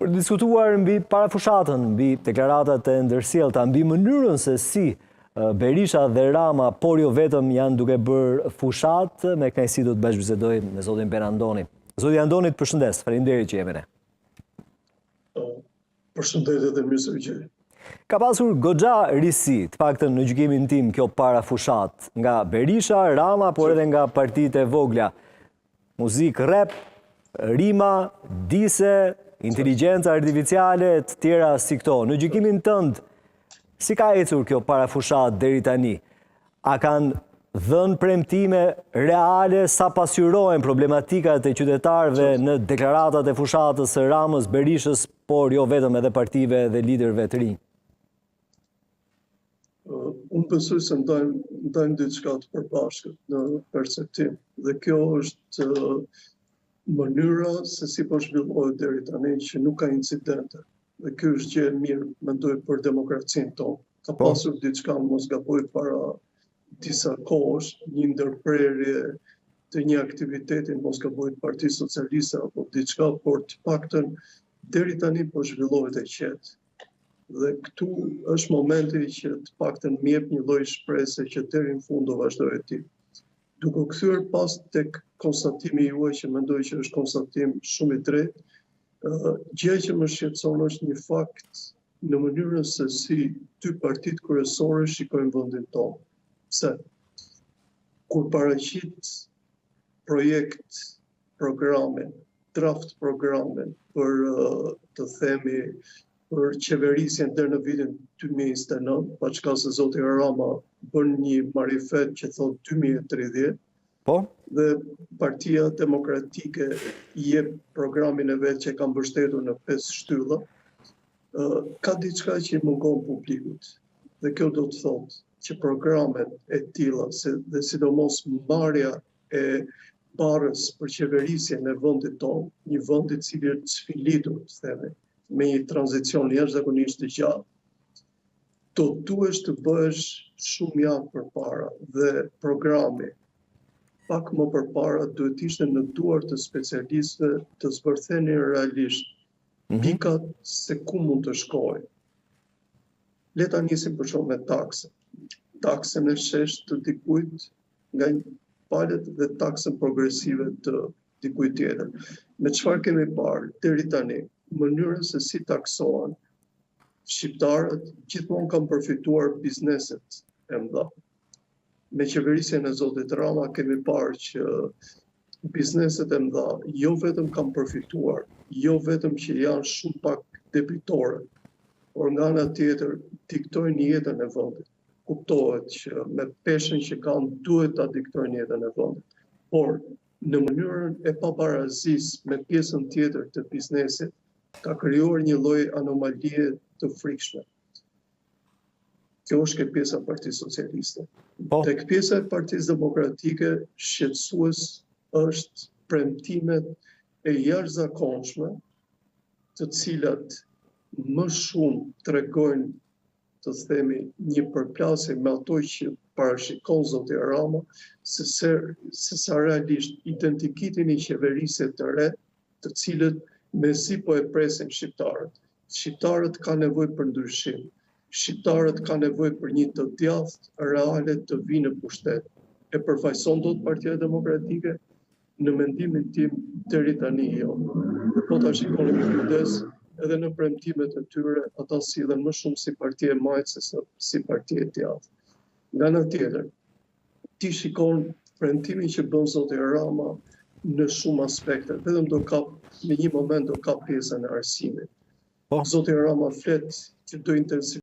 Për diskutuar mbi parafushatën, mbi deklaratat e ndërsjellta, mbi mënyrën se si Berisha dhe Rama, por jo vetëm, janë duke bërë fushat, me kënaqësi do të bashkëbisedoj me zotin Ben Andoni. Zoti Andoni, të përshëndes, faleminderit që jemi ne. Përshëndetje dhe mirë se vini. Ka pasur goxha risi, të paktën në gjykimin tim, kjo parafushat, nga Berisha, Rama, por edhe nga partitë e vogla. Muzikë rap, rima, dise, inteligjenca artificiale, të tjera si këto. Në gjykimin tënd, si ka ecur kjo parafushat deri tani? A kanë dhënë premtime reale sa pasqyrohen problematikat e qytetarëve në deklaratat e fushatës së Ramës, Berishës, por jo vetëm edhe partive dhe liderëve të rinj? Unë besoj se ndajmë diçka të përbashkët në perceptim. Dhe kjo është mënyra se si po zhvillohet deri tani, që nuk ka incidente. Dhe kjo është gjë e mirë, mendoj, për demokracinë tonë. Ka pasur diçka, mos gaboj, para disa kohësh, një ndërprerje të një aktiviteti, mos gaboj, Partisë Socialiste apo diçka, por të paktën deri tani po zhvillohet e qetë. Dhe këtu është momenti që të paktën më jep një lloj shpresë që deri në fund do vazhdojë ti. Duke kthyer pas tek konstatimi juaj, që mendoj që është konstatim shumë i drejtë, gjëja që më shqetëson është një fakt në mënyrën se si dy partitë kryesore shikojnë vendin tonë. Pse? Kur paraqit projekt, programin, draft programin për të themi për qeverisjen deri në vitin 2029, pa çka se zoti Rama bën një marifet që thot 2030, dhe Partia Demokratike i jep programin e vet që ka mbështetur në 5 shtylla, ka diçka që i mungon publikut. Dhe kjo do të thotë që programet e tilla, dhe sidomos mbarja e barrës për qeverisjen e vendit tonë, një vend i cili është sfilitur, të themi, me një tranzicion jashtëzakonisht të gjatë, do duhesh të bëhesh shumë javë përpara, dhe programi pak më përpara duhet ishte në duart të specialistëve të zbërthenin realisht pikat se ku mund të shkojë. Le ta nisim për shkak me taksën. Taksën e shesh të dikujt nga palët dhe taksën progresive të dikujt tjetër. Me çfarë kemi parë deri tani? Mënyrën se si taksohen shqiptarët, gjithmonë kanë përfituar bizneset e mëdha. Me qeverisjen e zotit Rama kemi parë që bizneset e mëdha jo vetëm kanë përfituar, jo vetëm që janë shumë pak debitore, por nga ana tjetër diktojnë jetën e vendit. Kuptohet që me peshën që kanë duhet ta diktojnë jetën e vendit. Por në mënyrën e pabarazisë me pjesën tjetër të biznesit, ka krijuar një lloj anomalie të frikshme. Kjo është pjesa e Partisë Socialiste. Tek pjesa e Partisë Demokratike, shqetësues është premtimet e jashtëzakonshme, të cilat më shumë tregojnë, të themi, një përplasje me ato që parashikon zoti Rama, se sa realisht identitetin i qeverisje të re, të cilët me si po e presin shqiptarët. Shqiptarët ka nevojë për ndryshim. Shqiptarët ka nevojë për një të djathtë reale të vinë në pushtet. E përfaqëson dot Partia Demokratike? Në mendimin tim deri tani jo. Dhe po ta shikoni me kujdes, edhe në premtimet e tyre, ata sillen më shumë si parti e majtë se si parti e djathtë. Nga ana tjetër, ti shikon premtimin që bën zoti Rama në shumë aspekte, vetëm do kap në një moment do kap pjesën e arsimit. Zoti Rama flet që do intensifikojë